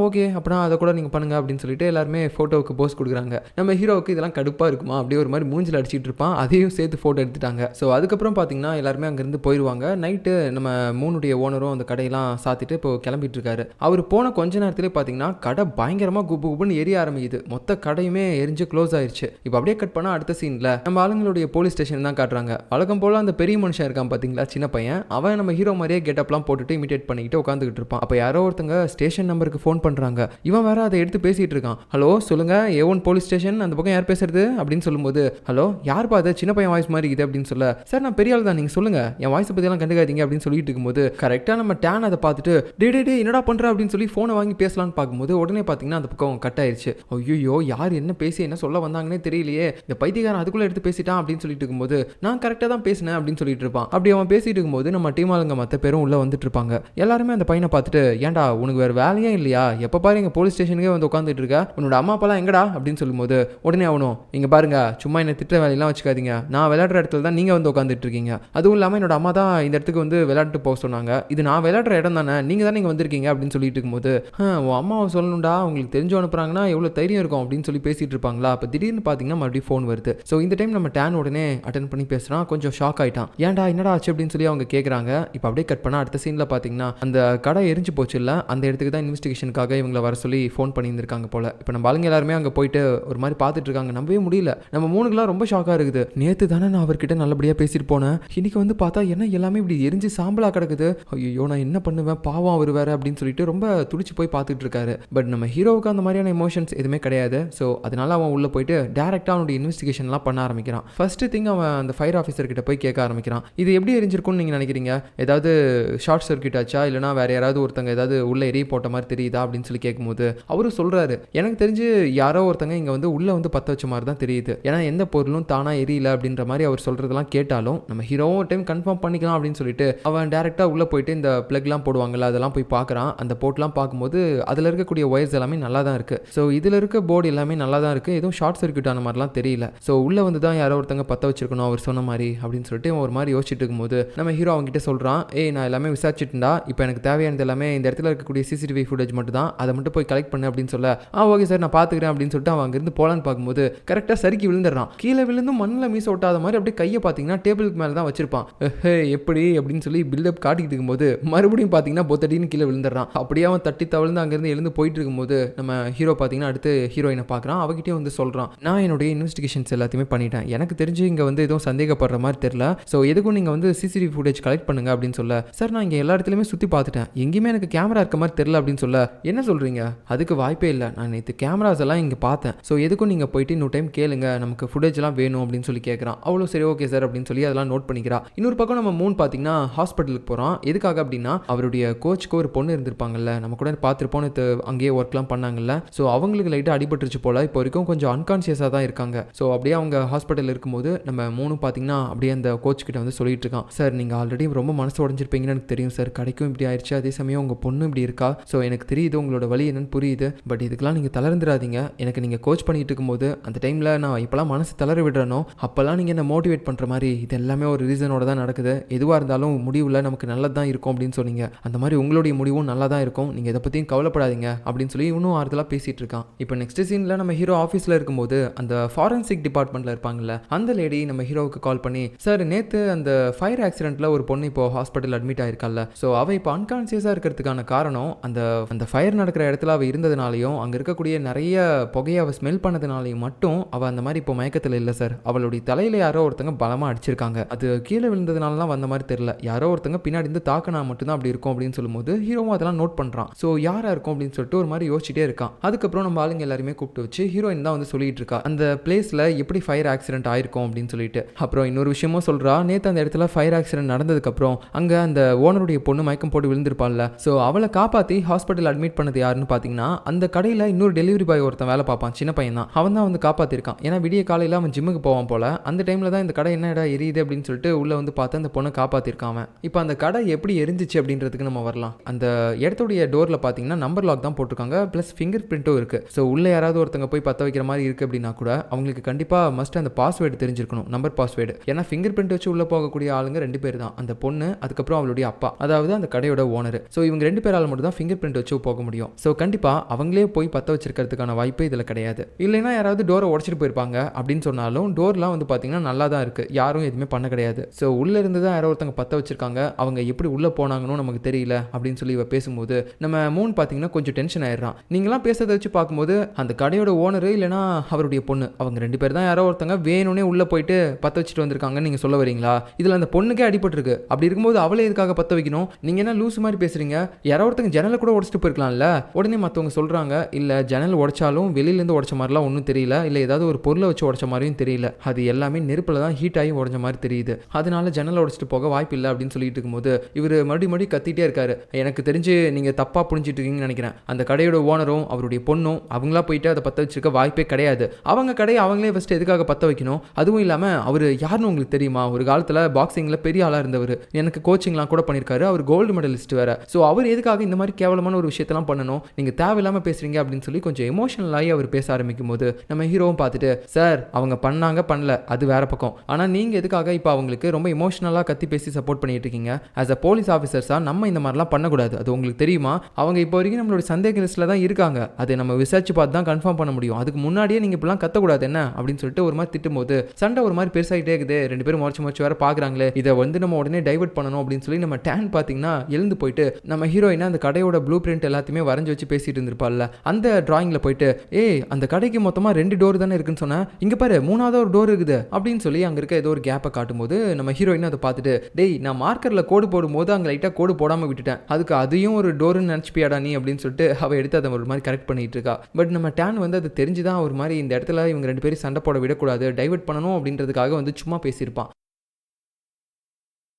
ஓகே அப்படின்னா அதை கூட நீங்கள் பண்ணுங்க அப்படின்னு சொல்லிட்டு எல்லாருமே ஃபோட்டோவுக்கு போஸ்ட் கொடுக்குறாங்க. நம்ம ஹீரோவுக்கு இதெல்லாம் கடுப்பாக இருக்குமா, அப்படியே ஒரு மாதிரி மூஞ்சில் அடிச்சிட்டு இருப்பான், அதையும் சேர்த்து ஃபோட்டோ எடுத்துட்டாங்க. ஸோ அதுக்கப்புறம் பார்த்தீங்கன்னா எல்லாருமே அங்கேருந்து போயிடுவாங்க. நைட்டு நம்ம மூணுடைய ஓனரும் அந்த கடையெல்லாம் சாத்திட்டு இப்போ கிளம்பிட்டு இருக்காரு. அவர் போன கொஞ்ச நேரத்திலே பார்த்தீங்கன்னா கடை பயங்கரமாக குப்புன்னு எரிய ஆரம்பிக்குது, மொத்த கடையுமே எரிஞ்சு க்ளோஸ் ஆயிடுச்சு. இப்போ அப்படியே கட் பண்ணால் அடுத்த சீனில் நம்ம ஆளுங்களுடைய போலீஸ் ஸ்டேஷன் தான் காட்டுறாங்க. வழக்கம் போல் அந்த பெரிய மனுஷன் இருக்கான் பார்த்தீங்களா சின்ன பையன், அவன் நம்ம ஹீரோ மாதிரியே கெட்டப்லாம் போட்டுட்டு இமிடேட் பண்ணிக்கிட்டு உட்காந்துக்கிட்டு இருப்பான். அப்போ யாரோ ஒருத்தங்க ஸ்டேஷன் நம்பருக்கு ஃபோன் பண்ணுறாங்க. இவன் வேற அதை எடுத்து பேசிகிட்டு இருக்கான். ஹலோ சொல்லுங்க A1 போலீஸ் ஸ்டேஷன், அந்த பக்கம் யார் பேசுறது அப்படின்னு சொல்லும்போது ஹலோ யார் பார்த்து சின்ன பையன் வாய்ஸ் மாதிரி இது அப்படின்னு சொல்ல சார் நான் பெரிய ஆள் தான் நீங்கள் சொல்லுங்க, என் வாய்ஸை பற்றியெல்லாம் கண்டுக்காதீங்க அப்படின்னு சொல்லிட்டு இருக்கும்போது கரெக்டாக நம்ம டேன் அதை பார்த்துட்டு டே என்னடா பண்ணுற அப்படின்னு சொல்லி ஃபோனை வாங்கி பேசலான்னு பார்க்கும்போது உடனே பார்த்தீங்கன்னா அந்த பக்கம் கட் ஆயிடுச்சு. ஐயோ யார் என்ன பேசி என்ன சொல்ல வந்தாங்கன்னே தெரியலையே, இந்த பைத்தியக்காரன் அதுக்குள்ளே எடுத்து பேசிட்டான் அப்படின்னு சொல்லிட்டு இருக்கும்போது நான் கரெக்டாக தான் பேசினேன் அப்படின்னு சொல்லிட்டு இருப்பான். அப்படி அவன் பேசிட்டு இருக்கும்போது நம்ம டீம் ஆளுங்க மற்ற பேரும் உள்ள வந்துட்டு இருப்பாங்க. எல்லாருமே அந்த பையனை பார்த்துட்டு ஏன்டா உனக்கு வேற வேலையே இல்லையா, எப்போ பாரு எங்க போலீஸ் ஸ்டேஷனுக்கே வந்து உட்காந்துட்டு இருக்க, உன்னோட அம்மா அப்பாலாம் எங்கடா அப்படின்னு சொல்லும்போது உடனே அவனும் இங்க பாருங்க சும்மா என்ன திட்ட வேலையெல்லாம் வச்சுக்காதீங்க, நான் விளையாடுற இடத்துல தான் நீங்க வந்து உட்காந்துட்டு இருக்கீங்க, அதுவும் இல்லாமல் என்னோட அம்மா தான் இந்த இடத்துக்கு வந்து விளையாட்டு போக சொன்னாங்க, இது நான் விளையாடுற இடம் தானே, நீங்க தானே இங்க வந்திருக்கீங்க அப்படின்னு சொல்லிட்டு இருக்கும்போது உன் அம்மாவை சொல்லணும்டா, உங்களுக்கு தெரிஞ்சு அனுப்புறாங்கன்னா எவ்வளவு தைரியம் இருக்கும் அப்படின்னு சொல்லி பேசிட்டு இருப்பாங்களா. அப்போ திடீர்னு பார்த்தீங்கன்னா மறுபடியும் ஃபோன் வருது. ஸோ இந்த டைம் நம்ம டேன் உடனே அட்டன் பண்ணி பேசுறான். கொஞ்ச கொஞ்சம் ஷாக் ஆயிட்டான். ஏன்டா என்னடா ஆச்சு அப்படின்னு சொல்லி அவங்க கேட்குறாங்க. இப்போ அப்படியே கட் பண்ணால் அடுத்த சீனில் பார்த்தீங்கன்னா அந்த கடை எரிஞ்சு போச்சு இல்லை, அந்த இடத்துக்கு தான் இன்வெஸ்டிகேஷனுக்காக இவங்களை வர சொல்லி ஃபோன் பண்ணியிருந்திருக்காங்க போல. இப்போ நம்ம ஆளுங்க எல்லாருமே அங்கே போயிட்டு ஒரு மாதிரி பார்த்துட்டு இருக்காங்க. நம்பவே முடியல. நம்ம மூணுக்குலாம் ரொம்ப ஷாக்காக இருக்குது. நேற்று தானே நான் அவர்கிட்ட நல்லபடியாக பேசிட்டு போனேன், இன்னைக்கு வந்து பார்த்தா என்ன எல்லாமே இப்படி எரிஞ்சு சாம்பலாக கிடக்குது. ஐயோ நான் என்ன பண்ணுவேன், பாவம் அவர் வேற அப்படின்னு சொல்லிட்டு ரொம்ப துடிச்சு போய் பார்த்துட்டு இருக்காரு. பட் நம்ம ஹீரோவுக்கு அந்த மாதிரியான எமோஷன்ஸ் எதுவுமே கிடையாது. ஸோ அதனால அவன் உள்ள போயிட்டு டேரெக்டாக அவனுடைய இன்வெஸ்டிகேஷன்லாம் பண்ண ஆரம்பிக்கிறான். ஃபர்ஸ்ட் திங் அவன் அந்த ஃபயர் ஆஃபீஸர் கிட்ட போய் கேட்க ஆரம்பிக்கிறான். இது எப்படி எரிஞ்சிருக்கும்னு நீங்கள் நினைக்கிறீங்க? ஏதாவது ஷார்ட் சர்க்யூட் ஆச்சா, இல்லைனா வேற யாராவது ஒருத்தங்க ஏதாவது உள்ள எரிய போட்ட மாதிரி தெரியுதா அப்படின்னு சொல்லி கேட்கும்போது அவரும் சொல்றாரு, எனக்கு தெரிஞ்சு யாரோ ஒருத்தங்க இங்கே வந்து உள்ள வந்து பற்ற வச்ச மாதிரி தான் தெரியுது. ஏன்னா எந்த பொருளும் தானா எரியல அப்படின்ற மாதிரி அவர் சொல்றதெல்லாம் கேட்டாலும் நம்ம ஹீரோவும் ஒரு டைம் கன்ஃபார்ம் பண்ணிக்கலாம் அப்படின்னு சொல்லிட்டு அவன் டேரெக்டாக உள்ள போயிட்டு இந்த பிளக்லாம் போடுவாங்கல்ல அதெல்லாம் போய் பார்க்குறான். அந்த போர்ட்லாம் பார்க்கும்போது அதில் இருக்கக்கூடிய ஒயர்ஸ் எல்லாமே நல்லா தான் இருக்கு. ஸோ இதில் இருக்க போர்டு எல்லாமே நல்லா தான் இருக்கு, எதுவும் ஷார்ட் சர்க்யூட் ஆன மாதிரிலாம் தெரியல. ஸோ உள்ள வந்து தான் யாரோ ஒருத்தங்க பற்ற வச்சிருக்கணும் அவர் சொன்ன மாதிரி அப்படின்னு சொல்லிட்டு ஒரு மாதிரி யோசிச்சுட்டு இருக்கும்போது நம்ம ஹீரோ அவங்ககிட்ட சொல்றான், நான் எல்லாமே விசாரிச்சுட்டுண்டா, இப்போ எனக்கு தேவையானது எல்லாமே இந்த இடத்துல இருக்கக்கூடிய சிசிடிவி ஃபுட்டேஜ் மட்டும் தான், அதை மட்டும் போய் கலெக்ட் பண்ணு அப்படின்னு சொல்ல ஓகே சார் நான் பார்த்துக்கிறேன் அப்படின்னு சொல்லிட்டு அவன் அங்கிருந்து போலான்னு பார்க்கும்போது கரெக்டாக சறுக்கி விழுந்துடுறான். கீழே விழுந்து மண்ணில் மீச ஒட்டாத மாதிரி அப்படியே கையை பார்த்தீங்கன்னா டேபிளுக்கு மேலே தான் வச்சிருப்பான். எப்படி அப்படின்னு சொல்லி பில்டப் காட்டிக்கிட்டு இருக்கும்போது மறுபடியும் பார்த்தீங்கன்னா பொத்தடின்னு கீழே விழுந்துடுறான். அப்படியே அவன் தட்டி தவழ்ந்து அங்கேருந்து எழுந்து போயிட்டு இருக்கும்போது நம்ம ஹீரோ பார்த்தீங்கன்னா அடுத்து ஹீரோயினை பார்க்குறான். அவகிட்டே வந்து சொல்கிறான், நான் என்னுடைய இன்வெஸ்டிகேஷன்ஸ் எல்லாத்தையுமே பண்ணிட்டேன், எனக்கு தெரிஞ்சு இங்கே வந்து எதுவும் சந்தேகப்படுற மாதிரி தெரியல, ஸோ எதுக்கும் நீங்கள் வந்து சிசிடிவி ஃபுட்டேஜ் கலெக்ட் பண்ணுங்க அப்படின்னு சொல்ல, சார் நான் இங்கே எல்லா இடத்துலையுமே சுற்றி பார்த்துட்டேன், எங்கேயுமே எனக்கு கேமரா இருக்க மாதிரி தெரியல அப்படின்னு சொல்ல, என்ன சொல்கிறீங்க, அதுக்கு வாய்ப்பே இல்லை, நான் நேற்று கேமராஸ் எல்லாம் இங்கே பார்த்தேன், ஸோ எதுக்கும் நீங்கள் போயிட்டு இன்னொரு டைம் கேளுங்க, நமக்கு ஃபுட்டேஜ்லாம் வேணும் அப்படின்னு சொல்லி கேட்குறான். அவ்வளோ சரி ஓகே சார் அப்படின்னு சொல்லி அதெல்லாம் நோட் பண்ணிக்கிறா. இன்னொரு பக்கம் நம்ம மூணு பார்த்தீங்கன்னா ஹாஸ்பிட்டலுக்கு போகிறோம். எதுக்காக அப்படின்னா அவருடைய கோச்சுக்கு ஒரு பொண்ணு இருந்திருப்பாங்கல்ல, நம்ம கூட பார்த்துருப்போம், அங்கேயே ஒர்க்லாம் பண்ணாங்கல்ல, ஸோ அவங்களுக்கு லைட்டாக அடிபட்டுருச்சு போல, இப்போ வரைக்கும் கொஞ்சம் அன்கான்சியஸாக தான் இருக்காங்க. ஸோ அப்படியே அவங்க ஹாஸ்பிட்டலில் இருக்கும்போது நம்ம மூணு பார்த்தீங்கன்னா அப்படியே அந்த கோச் கிட்ட வந்து சொல்லிட்டு இருக்கான், சார் நீங்கள் ஆல்ரெடி ரொம்ப மனசு உடஞ்சிருப்பீங்கன்னு எனக்கு தெரியும் சார், கடைக்கும் இப்படி ஆயிடுச்சு, அதே சமயம் உங்கள் பொண்ணு இப்படி இருக்கா, ஸோ எனக்கு தெரியுது உங்களோட வழி என்னன்னு புரியுது, பட் இதுக்கெல்லாம் நீங்கள் தளர்ந்துடாதீங்க, எனக்கு நீங்கள் கோச் பண்ணிட்டு இருக்கும்போது அந்த டைமில் நான் இப்போலாம் மனசு தளர விடுறனோ அப்போல்லாம் நீங்கள் என்ன மோட்டிவேட் பண்ணுற மாதிரி இது எல்லாமே ஒரு ரீசனோட தான் நடக்குது, எதுவாக இருந்தாலும் முடிவில் நமக்கு நல்லது தான் இருக்கும் அப்படின்னு சொன்னீங்க, அந்த மாதிரி உங்களுடைய முடிவும் நல்லா தான் இருக்கும், நீங்கள் இதை பற்றியும் கவலைப்படாதீங்க அப்படின்னு சொல்லி இன்னும் ஆறுதலாக பேசிகிட்டு இருக்கான். இப்போ நெக்ஸ்ட் சீனில் நம்ம ஹீரோ ஆஃபீஸில் இருக்கும்போது அந்த ஃபாரன்சிக் டிபார்ட்மெண்ட்டில் இருப்பாங்கல்ல அந்த லேடி நம்ம ஹீரோவுக்கு கால் பண்ணி, சார் நேற்று அந்த ஃபயர் ஆக்சிடென்ட்டில் ஒரு பொண்ணு இப்போ ஹாஸ்பிட்டல் அட்மிட் ஆயிருக்கால, ஸோ அவள் இப்போ அன்கான்சியஸாக இருக்கிறதுக்கான காரணம் அந்த ஃபயர் நடக்கிற இடத்துல அவள் இருந்ததுனாலையும் அங்கே இருக்கக்கூடிய நிறைய புகையை அவள் ஸ்மெல் பண்ணதுனாலையும் மட்டும் அவள் அந்த மாதிரி இப்போ மயக்கத்தில் இல்லை சார், அவளுடைய தலையில் யாரோ ஒருத்தங்க பலமாக அடிச்சிருக்காங்க, அது கீழே விழுந்ததுனாலலாம் வந்த மாதிரி தெரியல, யாரோ ஒருத்தங்க பின்னாடி இருந்து தாக்கினா மட்டும்தான் அப்படி இருக்கும் அப்படின்னு சொல்லும்போது ஹீரோவும் அதெல்லாம் நோட் பண்ணுறான். ஸோ யாராக இருக்கும் அப்படின்னு சொல்லிட்டு ஒரு மாதிரி யோசிச்சுட்டே இருக்கான். அதுக்கப்புறம் நம்ம ஆளுங்க எல்லாருமே கூப்பிட்டு வச்சு ஹீரோயின் தான் வந்து சொல்லிட்டு இருக்கா அந்த பிளேஸில் எப்படி ஃபயர் ஆக்சிடென்ட் ஆயிருக்கும் அப்படின்னு சொல்லிட்டு. அப்புறம் இன்னொரு விஷயமும் சொல்கிறா, நேற்று அந்த இடத்துல ஃபயர் ஆக்சிடென்ட் நடந்ததுக்கப்புறம் அங்கே அந்த ஓனருடைய பொண்ணு மயக்கம் போட்டு விழுந்திருப்பாள்ல, ஸோ அவளை காப்பாற்றி ஹாஸ்பிட்டல் அட்மிட் பண்ணது யாருன்னு பார்த்தீங்கன்னா அந்த கடையில் இன்னொரு டெலிவரி பாய் ஒருத்தன் வேலை பார்ப்பான், சின்ன பையன் தான், அவன் தான் வந்து காப்பாற்றிருக்கான். ஏன்னா விடிய காலையில் அவன் ஜிம்முக்கு போவான் போல, அந்த டைமில் தான் இந்த கடை என்ன இடம் எரியுது அப்படின்னு சொல்லிட்டு உள்ளே வந்து பார்த்து அந்த பொண்ணை காப்பாற்றிருக்கான் அவன். இப்போ அந்த கடை எப்படி எரிஞ்சிச்சு அப்படின்றதுக்கு நம்ம வரலாம். அந்த இடத்துடைய டோரில் பார்த்தீங்கன்னா நம்பர் லாக் தான் போட்டிருக்காங்க, ப்ளஸ் ஃபிங்கர் பிரிண்ட்டும் இருக்குது. ஸோ உள்ளே யாராவது ஒருத்தங்க போய் பற்ற வைக்கிற மாதிரி இருக்குது அப்படின்னா கூட அவங்களுக்கு கண்டிப்பாக மஸ்ட் அந்த பாஸ்வேர்டு தெரிஞ்சிருக்கணும், நம்பர் பாஸ்வேர்டு. ஏன்னா ஃபிங்கர் பிரிண்ட் வச்சு உள்ளே போகக்கூடிய ஆளுங்க 2 பேர் தான், அந்த பொண்ணு அதுக்கப்புறம் அவளுடைய அப்பா, அதாவது அந்த கடையோட ஓனர். ஸோ இவங்க 2 பேரால் மட்டும் தான் ஃபிங்கர் பிரிண்ட் வச்சு போக முடியும். ஸோ கண்டிப்பாக அவங்களே போய் பற்ற வச்சிருக்கிறதுக்கான வாய்ப்பு இதில் கிடையாது. இல்லைன்னா யாராவது டோரை உடச்சிட்டு போயிருப்பாங்க அப்படின்னு சொன்னாலும் டோர்லாம் வந்து பார்த்தீங்கன்னா நல்லா தான் இருக்குது, யாரும் எதுவுமே பண்ண கிடையாது. ஸோ உள்ளே இருந்து தான் யாரோ ஒருத்தங்க பற்ற வச்சிருக்காங்க, அவங்க எப்படி உள்ளே போனாங்கன்னு நமக்கு தெரியல அப்படின்னு சொல்லி இவ பேசும்போது நம்ம மூணு பார்த்தீங்கன்னா கொஞ்சம் டென்ஷன் ஆயிடுறான். நீங்களாம் பேசுறதை வச்சு பார்க்கும்போது அந்த கடையோட ஓனர் இல்லைனா அவருடைய பொண்ணு, அவங்க 2 பேர் தான் யாரோ ஒருத்தங்க வேணும்னே உள்ளே போயிட்டு பற்ற வச்சுட்டு வந்திருக்காங்கன்னு நீங்கள் சொல்ல வரீங்களா? இதில் அந்த பொண்ணுக்கே அடிபட்டிருக்கு, அப்படி இருக்கும்போது அவளே எதுக்காக பற்ற வைக்கணும்? நீங்கள் என்ன லூஸ் மாதிரி பேசுறீங்க? யாரோ ஒருத்தங்க ஜன்னலை கூட உடச்சிட்டு போயிருக்கலாம்ல. உடனே மற்றவங்க சொல்கிறாங்க, இல்லை ஜன்னல் உடைச்சாலும் வெளியிலேருந்து உடச்ச மாதிரிலாம் ஒன்றும் தெரியல, இல்லை ஏதாவது ஒரு பொருளை வச்சு உடச்ச மாதிரியும் தெரியல, அது எல்லாமே நெருப்பில் தான் ஹீட் ஆகி உடஞ்ச மாதிரி தெரியுது, அதனால ஜன்னலை உடச்சிட்டு போக வாய்ப்பு இல்லை அப்படின்னு சொல்லிட்டு இருக்கும்போது இவர் மறுபடியும் கத்திட்டே இருக்காரு. எனக்கு தெரிஞ்சு நீங்கள் தப்பாக புரிஞ்சிட்டு இருக்கீங்கன்னு நினைக்கிறேன், அந்த கடையோட ஓனரும் அவருடைய பொண்ணும் அவங்களா போயிட்டு அதை பற்ற வச்சிருக்க வாய்ப்பே கிடையாது, அவங்க கடையை அவங்களே ஃபஸ்ட்டு எதுக்காக பற்ற வைக்கணும்? அதுவும் இல்லாமல் அவர் யாருன்னு உங்களுக்கு தெரியுமா? ஒரு காலத்தில் பாக்ஸிங்கில் பெரிய ஆளாக இருந்தவர், எனக்கு கோச்சிங்லாம் கூட பண்ணியிருக்காரு, அவர் கோல்டு மெடலிஸ்ட் வேற. ஸோ அவர் எதுக்காக இந்த மாதிரி கேவலமான ஒரு விஷயத்தெல்லாம் பண்ணணும்? நீங்கள் தேவையில்லாமல் பேசுறீங்க அப்படின்னு சொல்லி கொஞ்சம் எமோஷனல் ஆகி அவர் பேச ஆரம்பிக்கும் போது நம்ம ஹீரோவும் பார்த்துட்டு, சார் அவங்க பண்ணாங்க பண்ணல அது வேற பக்கம், ஆனால் நீங்கள் எதுக்காக இப்போ அவங்களுக்கு ரொம்ப எமோஷனலாக கத்தி பேசி சப்போர்ட் பண்ணிட்டு இருக்கீங்க? ஆஸ் அ போலீஸ் ஆஃபீஸர்ஸாக நம்ம இந்த மாதிரிலாம் பண்ணக்கூடாது, அது உங்களுக்கு தெரியுமா? அவங்க இப்போ வரைக்கும் நம்மளோட சந்தேக லிஸ்ட்டில் தான் இருக்காங்க, அதை நம்ம விசாரிச்சு பார்த்து தான் கன்ஃபார்ம் பண்ண முடியும், அதுக்கு முன்னாடியே நீங்கள் இப்படிலாம் கத்தக்கூடாது என்ன அப்படின்னு சொல்லிட்டு ஒரு மாதிரி திட்டும் போது சண்டை ஒரு மாதிரி பெருசாகிட்டே இருக்குது. ரெண்டு பேரும் முறைச்சு வேற பாக்குறாங்களே, இதை வந்து நம்ம உடனே டைவர்ட் பண்ணணும் அப்படின்னு சொல்லி நம்ம டேன் பாத்தீங்கன்னா எழுந்து போயிட்டு நம்ம ஹீரோயினா அந்த கடையோட ப்ளூ பிரிண்ட் எல்லாத்தையுமே வரைஞ்சு வச்சு பேசிட்டு இருந்திருப்பாள்ல, அந்த டிராயிங்ல போயிட்டு அந்த கடைக்கு மொத்தமா 2 டோர் தானே இருக்குன்னு சொன்னா, இங்க பாரு 3வது ஒரு டோர் இருக்குது அப்படின்னு சொல்லி அங்க இருக்க ஏதோ ஒரு கேப்பை காட்டும்போது நம்ம ஹீரோயின் அதை பார்த்துட்டு, டேய் நான் மார்க்கர்ல கோடு போடும்போது அங்க லைட்டா கோடு போடாம விட்டுட்டேன், அதுக்கு அதையும் ஒரு டோர்னு நினைச்சுப்பியாடா நீ அப்படின்னு சொல்லிட்டு அவ எடுத்து அதை ஒரு மாதிரி கரெக்ட் பண்ணிட்டு இருக்கா. பட் நம்ம டேன் வந்து அது தெரிஞ்சுதான் ஒரு மாதிரி இந்த இடத்துல இவங்க 2 பேரும் சண்டை போட விடக்கூடாது, டைவர்ட் பண்ணணும் அப்படின்றதுக்காக வந்து சும்மா பேசியிருப்பான்.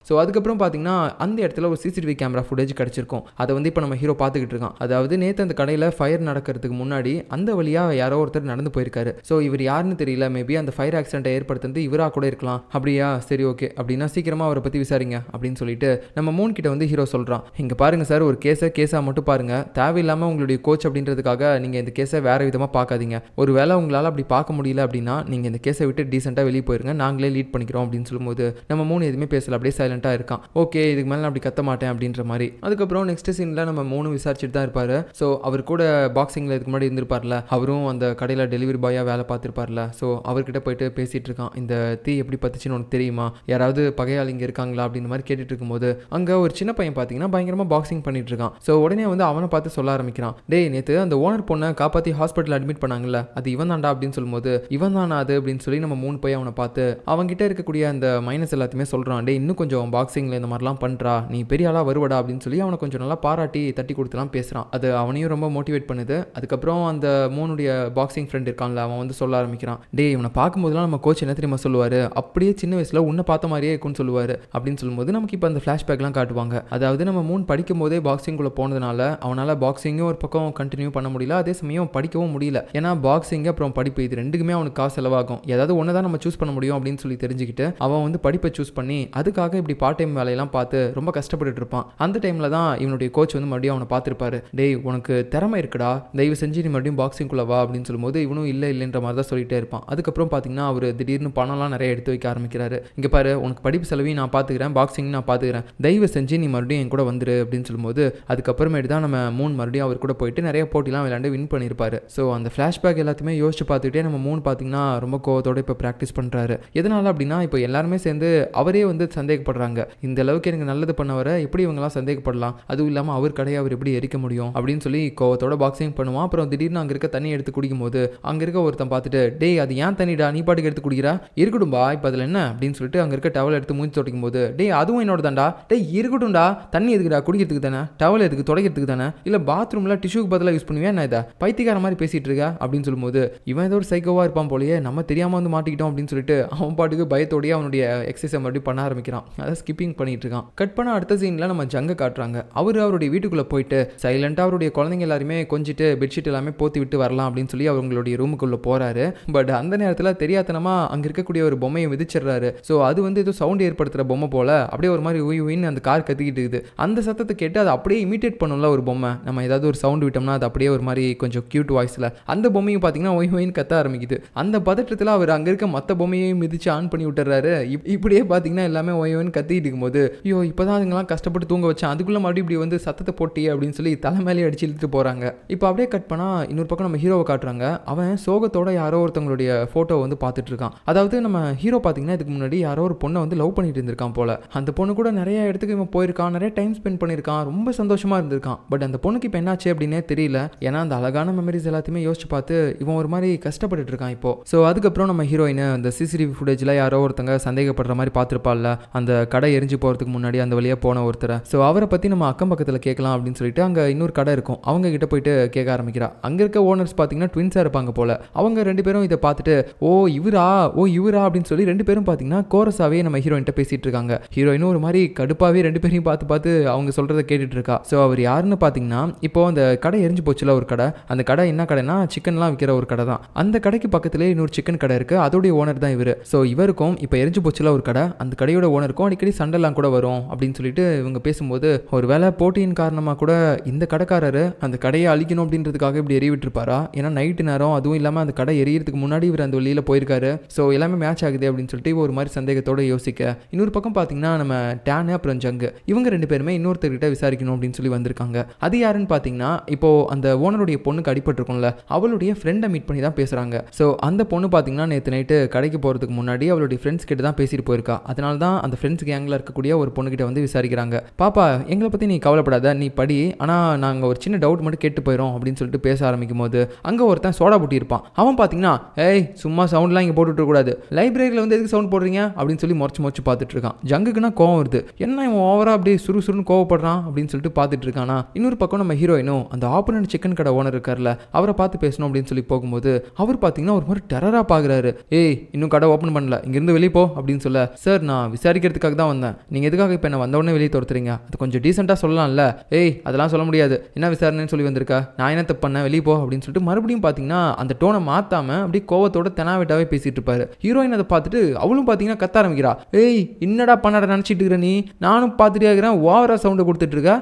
ஸோ அதுக்கப்புறம் பார்த்தீங்கன்னா அந்த இடத்துல ஒரு சிசிடிவி கேமரா ஃபுட்டேஜ் கிடச்சிருக்கும். அதை வந்து இப்போ நம்ம ஹீரோ பார்த்துக்கிட்டு இருக்கான். அதாவது நேற்று அந்த கடையில் ஃபயர் நடக்கிறதுக்கு முன்னாடி அந்த வழியாக யாரோ ஒருத்தர் நடந்து போயிருக்காரு. ஸோ இவர் யாருன்னு தெரியல, மேபி அந்த ஃபயர் ஆக்சிடென்ட்டை ஏற்படுத்துறது இவராக கூட இருக்கலாம். அப்படியா, சரி ஓகே, அப்படின்னா சீக்கிரமாக அவரை பற்றி விசாரிங்க அப்படின்னு சொல்லிட்டு நம்ம மூன் கிட்ட வந்து ஹீரோ சொல்கிறான். இங்கே பாருங்கள் சார், ஒரு கேஸாக மட்டும் பாருங்கள், தேவையில்லாமல் உங்களுடைய கோச் அப்படின்றதுக்காக நீங்கள் இந்த கேஸை வேறு விதமாக பார்க்காதீங்க. ஒரு வேளை உங்களால் அப்படி பார்க்க முடியல அப்படின்னா நீங்கள் இந்த கேஸை விட்டு டீசெண்டாக வெளியே போயிருங்க, நாங்களே லீட் பண்ணிக்கிறோம் அப்படின்னு சொல்லும்போது நம்ம மூணு எதுவுமே பேசல, அப்படியே சைலண்டாக இருக்கான். ஓகே, இதுக்கு மேலே நான் அப்படி கத்த மாட்டேன் அப்படின்ற மாதிரி. அதுக்கப்புறம் நெக்ஸ்ட் சீனில் நம்ம மூணு விசாரிச்சுட்டு தான் இருப்பார். ஸோ அவர் கூட பாக்ஸிங்கில் இதுக்கு முன்னாடி இருந்திருப்பார்ல, அவரும் அந்த கடையில் டெலிவரி பாயாக வேலை பார்த்துருப்பார்ல. ஸோ அவர்கிட்ட போயிட்டு பேசிகிட்டு இருக்கான். இந்த தீ எப்படி பத்துச்சுன்னு உனக்கு தெரியுமா, யாராவது பகையாளி இங்கே இருக்காங்களா அப்படின்ற மாதிரி கேட்டுட்டு இருக்கும்போது அங்கே ஒரு சின்ன பையன் பார்த்தீங்கன்னா பயங்கரமாக பாக்ஸிங் பண்ணிட்டு இருக்கான். ஸோ உடனே வந்து அவனை பார்த்து சொல்ல ஆரம்பிக்கிறான், டேய் நேற்று அந்த ஓனர் பொண்ணை காப்பாற்றி ஹாஸ்பிட்டல் அட்மிட் பண்ணாங்கல்ல, அது இவன் தான்டா அப்படின்னு சொல்லும்போது, இவன் தானா அது அப்படின்னு சொல்லி நம்ம மூணு போய் அவனை பார்த்து அவன்கிட்ட இருக்கக்கூடிய அந்த மைனஸ் எல்லாத்தையுமே சொல்கிறான். டே இன்னும் கொஞ்சம் பாக்ஸிங்கில் இந்த மாதிரிலாம் பண்ணுறா, நீ பெரிய ஆளாக வருவடா அப்படின்னு சொல்லி அவனை கொஞ்சம் நல்லா பாராட்டி தட்டி கொடுத்துலாம் பேசுகிறான். அது அவனையும் ரொம்ப மோட்டிவேட் பண்ணுது. அதுக்கப்புறம் அந்த மூணுடைய பாக்ஸிங் ஃப்ரெண்ட் இருக்கான்ல, அவன் வந்து சொல்ல ஆரம்பிக்கிறான், டே இவனை பார்க்கும்போதுலாம் நம்ம கோச் என்ன தெரியுமா சொல்லுவார், அப்படியே சின்ன வயசில் உன்னை பார்த்த மாதிரியே இருக்குன்னு சொல்லுவார் அப்படின்னு சொல்லும்போது நமக்கு இப்போ அந்த ஃப்ளாஷ்பேக்லாம் காட்டுவாங்க. அதாவது நம்ம மூணு படிக்கும் போதே பாக்ஸிங்குள்ளே போனதுனால அவனால் பாக்ஸிங்கும் ஒரு பக்கம் கண்டினியூ பண்ண முடியல, அதே சமயம் படிக்கவும் முடியல. ஏன்னா பாக்ஸிங் அப்புறம் படிப்பு இது ரெண்டுக்குமே அவனுக்கு காசு செலவாகும். ஏதாவது ஒன்று தான் நம்ம சூஸ் பண்ண முடியும் அப்படின்னு சொல்லி தெரிஞ்சுக்கிட்டு அவன் வந்து படிப்பை சூஸ் பண்ணி அதுக்காக இப்படி பார்ட் டைம் வேலையெல்லாம் பார்த்து ரொம்ப கஷ்டப்பட்டு இருப்பான். அந்த டைம்ல தான் இவனுடைய கோச் வந்து மறுபடியும் அவனை பார்த்துருப்பாரு. டேய் உனக்கு திறமை இருக்குடா, தயவு செஞ்சு நீ மறுபடியும் பாக்ஸிங்குள்ள வா அப்படின்னு சொல்லும்போது இவனும் இல்லைன்ற மாதிரி தான் சொல்லிட்டே இருப்பான். அதுக்கப்புறம் பார்த்தீங்கன்னா அவர் திடீர்னு பணம்லாம் நிறைய எடுத்து வைக்க ஆரம்பிக்கிறாரு. இங்கே பாரு, உனக்கு படிப்பு செலவையும் நான் பார்த்துக்கிறேன், பாக்ஸிங் நான் பார்த்துக்கிறேன், தயவு செஞ்சு நீ மறுபடியும் என் கூட வந்துரு அப்படின்னு சொல்லும்போது அதுக்கப்புறமேட்டு தான் நம்ம மூணு மறுபடியும் அவர் கூட போயிட்டு நிறைய போட்டிலாம் விளையாண்டு வின் பண்ணியிருப்பாரு. ஸோ அந்த ஃப்ளாஷ்பேக் எல்லாத்தையுமே யோசிச்சு பார்த்துக்கிட்டே நம்ம மூணு பார்த்தீங்கன்னா ரொம்ப கோவத்தோட இப்போ ப்ராக்டிஸ் பண்ணுறாரு. எதனால அப்படின்னா இப்போ எல்லாருமே சேர்ந்து அவரே வந்து சந்தேகப்படுறாங்க, இந்த அளவுக்கு எனக்கு நல்லது பண்ணவரை எப்படி இவங்கெல்லாம் சந்தேகப்படலாம், அதுவும் இல்லாமல் அவர் கடையை அவர் எப்படி எரிக்க முடியும் அப்படின்னு சொல்லி கோவத்தோட பாக்ஸிங் பண்ணுவான். அப்புறம் திடீர்னு அங்கே இருக்க தண்ணி எடுத்து குடிக்கும் போது அங்கே இருக்க ஒருத்தன் பார்த்துட்டு, டேய் அது ஏன் தண்ணிடா, நீ பாட்டுக்கு எடுத்து குடிக்கிறா, இருக்கட்டும்பா இப்போ அதில் என்ன அப்படின்னு சொல்லிட்டு அங்கே இருக்க டவல் எடுத்து மூஞ்சி துடைக்கும் போது, டேய் அதுவும் என்னோட தான்டா, டேய் இருக்கட்டும்டா, தண்ணி எதுக்குடா, குடிக்கிறதுக்கு தானே, டவல் எதுக்கு, துடைக்கிறதுக்கு தானே, இல்லை பாத்ரூமில் டிஷ்யூக்கு பதிலாக யூஸ் பண்ணுவேன், என்ன இதை பைத்தியக்கார மாதிரி பேசிட்டு இருக்கா அப்படின்னு சொல்லும்போது இவன் ஏதோ ஒரு சைக்கோவாக இருப்பான் போலயே, நம்ம தெரியாமல் வந்து மாட்டிக்கிட்டோம் அப்படின்னு சொல்லிட்டு அவன் பாட்டுக்கு பயத்தோடய அவனுடைய எக்ஸசைஸை மறுபடியும் பண்ண ஆரம்பிக்கிறான். அதை ஸ்கிப்பிங் பண்ணிட்டு இருக்கான். கட் பண்ண அடுத்த சீன்ல நம்ம ஜங்க காட்டுறாங்க. அவருடைய வீட்டுக்குள்ள போயிட்டு சைலண்டா அவருடைய குழந்தைங்க எல்லாருமே கொஞ்சிட்டு பெட்ஷீட் எல்லாமே போத்தி விட்டு வரலாம் அப்படின்னு சொல்லி அவங்களுடைய ரூமுக்குள்ள போறாரு. பட் அந்த நேரத்தில் தெரியாதனமா அங்க இருக்கக்கூடிய ஒரு பொம்மையை மிதிச்சிடுறாரு. ஸோ அது வந்து ஏதோ சவுண்ட் ஏற்படுத்துற பொம்மை போல அப்படியே ஒரு மாதிரி உயின்னு அந்த கார் கத்திக்கிட்டு இருக்குது. அந்த சத்தத்தை கேட்டு அதை அப்படியே இமிட்டேட் பண்ணும்ல ஒரு பொம்மை, நம்ம ஏதாவது ஒரு சவுண்ட் விட்டோம்னா அது அப்படியே ஒரு மாதிரி கொஞ்சம் கியூட் வாய்ஸ்ல அந்த பொம்மையும் பார்த்தீங்கன்னா ஒயின்னு கத்த ஆரம்பிக்குது. அந்த பதற்றத்தில் அவர் அங்க இருக்க மற்ற பொம்மையையும் மிதிச்சு ஆன் பண்ணி விட்டுறாரு. இப்படியே பார்த்தீங்கன்னா எல்லாமே ஒயின்னு கத்திட்டு இருக்கும்போது, ஐயோ இப்போதான் அதுங்கெல்லாம் கஷ்டப்பட்டு தூங்க வச்சேன், அதுக்குள்ள மறுபடியும் இப்படி வந்து சத்தத்தை போட்டி அப்படின்னு சொல்லி தலைமையிலே அடிச்சு இழுத்துட்டு போறாங்க. இப்போ அப்படியே கட் பண்ணா இன்னொரு பக்கம் நம்ம ஹீரோவை காட்டுறாங்க. அவன் சோகத்தோட யாரோ ஒருத்தவங்களுடைய போட்டோ வந்து பார்த்துட்டு இருக்கான். அதாவது நம்ம ஹீரோ பார்த்தீங்கன்னா இதுக்கு முன்னாடி யாரோ ஒரு பொண்ணை வந்து லவ் பண்ணிட்டு இருந்திருக்கான் போல. அந்த பொண்ணு கூட நிறைய இடத்துக்கு இவன் போயிருக்கான், நிறைய டைம் ஸ்பெண்ட் பண்ணியிருக்கான், ரொம்ப சந்தோஷமா இருந்திருக்கான். பட் அந்த பொண்ணுக்கு இப்போ என்னாச்சு அப்படின்னே தெரியல. ஏன்னா அந்த அழகான மெமரிஸ் எல்லாத்தையுமே யோசிச்சு பார்த்து இவன் ஒரு மாதிரி கஷ்டப்பட்டு இருக்கான் இப்போ. ஸோ அதுக்கப்புறம் நம்ம ஹீரோயின் அந்த சிசிடிவி ஃபுட்டேஜில் யாரோ ஒருத்தங்க சந்தேகப்படுற மாதிரி பார்த்துருப்பாள்ல, அந்த கடை எரிஞ்சு போகிறதுக்கு முன்னாடி அந்த வழியாக போன ஒருத்தரை. ஸோ அவரை பற்றி நம்ம அக்கம் பக்கத்தில் கேட்கலாம் அப்படின்னு சொல்லிட்டு அங்கே இன்னொரு கடை இருக்கும், அவங்க கிட்ட போயிட்டு கேட்க ஆரம்பிக்கிறா. அங்கே இருக்க ஓனர்ஸ் பார்த்தீங்கன்னா ட்வின்ஸாக இருப்பாங்க போல. அவங்க ரெண்டு பேரும் இதை பார்த்துட்டு ஓ இவரா அப்படின்னு சொல்லி ரெண்டு பேரும் பார்த்தீங்கன்னா கோரஸாவே நம்ம ஹீரோயின்ட்ட பேசிட்டு இருக்காங்க. ஹீரோயினும் ஒரு மாதிரி கடுப்பாவே ரெண்டு பேரையும் பார்த்து அவங்க சொல்றதை கேட்டுட்டு இருக்கா. ஸோ அவர் யாருன்னு பார்த்தீங்கன்னா இப்போ அந்த கடை எரிஞ்சு போச்சுல ஒரு கடை, அந்த கடை என்ன கடைனா சிக்கன்லாம் விற்கிற ஒரு கடை தான். அந்த கடைக்கு பக்கத்திலே இன்னொரு சிக்கன் கடை இருக்கு, அதோடைய ஓனர் தான் இவர். ஸோ இவருக்கும் இப்போ எரிஞ்சு போச்சுல ஒரு கடை, அந்த கடையோட ஓனருக்கும் அடிக்கடி சண்டைலாம் கூட வரும் அப்படின்னு சொல்லிட்டு இவங்க பேசும்போது ஒருவேளை போட்டியின் காரணமாக கூட இந்த கடைக்காரரு அந்த கடையை அழிக்கணும் அப்படின்றதுக்காக இப்படி எறிவிட்டுருப்பாரா? ஏன்னா நைட்டு நேரம், அதுவும் இல்லாமல் அந்த கடை எரியறதுக்கு முன்னாடி இவர் அந்த வழியில் போயிருக்காரு. ஸோ எல்லாமே மேட்ச் ஆகுது அப்படின்னு சொல்லிட்டு ஒரு மாதிரி சந்தேகத்தோடு யோசிக்க, இன்னொரு பக்கம் பார்த்தீங்கன்னா நம்ம டேனு அப்புறம் ஜங்கு இவங்க 2 பேருமே இன்னொருத்தர்கிட்ட விசாரிக்கணும் அப்படின்னு சொல்லி வந்திருக்காங்க. அது யாருன்னு பார்த்தீங்கன்னா இப்போ அந்த ஓனருடைய பொண்ணுக்கு அடிபட்டிருக்கும்ல, அவளுடைய ஃப்ரெண்டை மீட் பண்ணி தான் பேசுகிறாங்க. ஸோ அந்த பொண்ணு பார்த்தீங்கன்னா நேற்று நைட்டு கடைக்கு போகிறதுக்கு முன்னாடி அவளுடைய ஃப்ரெண்ட்ஸ் கிட்ட தான் பேசிட்டு போயிருக்கா. அதனால தான் அந்த ஃப்ரெண்ட்ஸ் கேங்கில் இருக்கக்கூடிய ஒரு பொண்ணுகிட்ட வந்து விசாரிக்கிறாங்க. பாப்பா எங்களை பற்றி நீ கவலைப்படாத, நீ படி, ஆனால் நாங்கள் ஒரு சின்ன டவுட் மட்டும் கேட்டு போயிடும் அப்படின்னு சொல்லிட்டு பேச ஆரம்பிக்கும் போது அங்கே ஒருத்தன் சோடா புட்டி இருப்பான். அவன் பார்த்தீங்கன்னா ஏய் சும்மா சவுண்ட்லாம் இங்கே போட்டுட்டு கூடாது, லைப்ரரியில் வந்து எதுக்கு சவுண்ட் போடுறீங்க அப்படின்னு சொல்லி முறைச்சு பார்த்துட்டு இருக்கான். ஜங்குக்குன்னா கோவம் வருது, என்ன இவன் ஓவரா அப்படியே சுறுசுறுன்னு கோவப்படுறான் அப்படின்னு சொல்லிட்டு பார்த்துட்டு இருக்கானா. இன்னொரு பக்கம் நம்ம ஹீரோயினும் அந்த ஆப்பனன்ட் சிக்கன் கடை ஓனர் இருக்கார்ல, அவரை பார்த்து பேசணும் அப்படின்னு சொல்லி போகும்போது அவர் பார்த்தீங்கன்னா ஒரு மாதிரி டெரரா பார்க்குறாரு. ஏய் இன்னும் கடை ஓப்பன் பண்ணல, இங்கிருந்து வெளியே போ அப்படின்னு சொல்ல, சார் நான் விசாரிக்கிறதுக்காக தான் வந்தேன், நீங்கள் எதுக்காக இப்போ என்ன வந்தவொடனே வெளியே துரத்துறீங்க, அது கொஞ்சம் டீசெண்டாக சொல்லலாம்ல. ஏய் அதெல்லாம் சொல்ல முடியாது, என்ன விசாரணைன்னு சொல்லி வந்திருக்கா, நான் என்ன தப்பு பண்ணேன், வெளியே போ அப்படின்னு சொல்லிட்டு மறுபடியும் பார்த்தீங்கன்னா அந்த டோனை மாற்றாம அப்படியே கோவத்தோட தெனாவிட்டாவே பேசிட்டு இருப்பாரு. ஹீரோயின் அதை பார்த்துட்டு அவளும் பார்த்தீங்கன்னா கத்த ஆரம்பிக்கிறா. ஏய் என்னடா பண்ணாட நினச்சிட்டு இருக்கிற நீ, நானும் பார்த்துட்டே இருக்கிறேன், ஓவரா சவுண்டை கொடுத்துட்டு இருக்கா,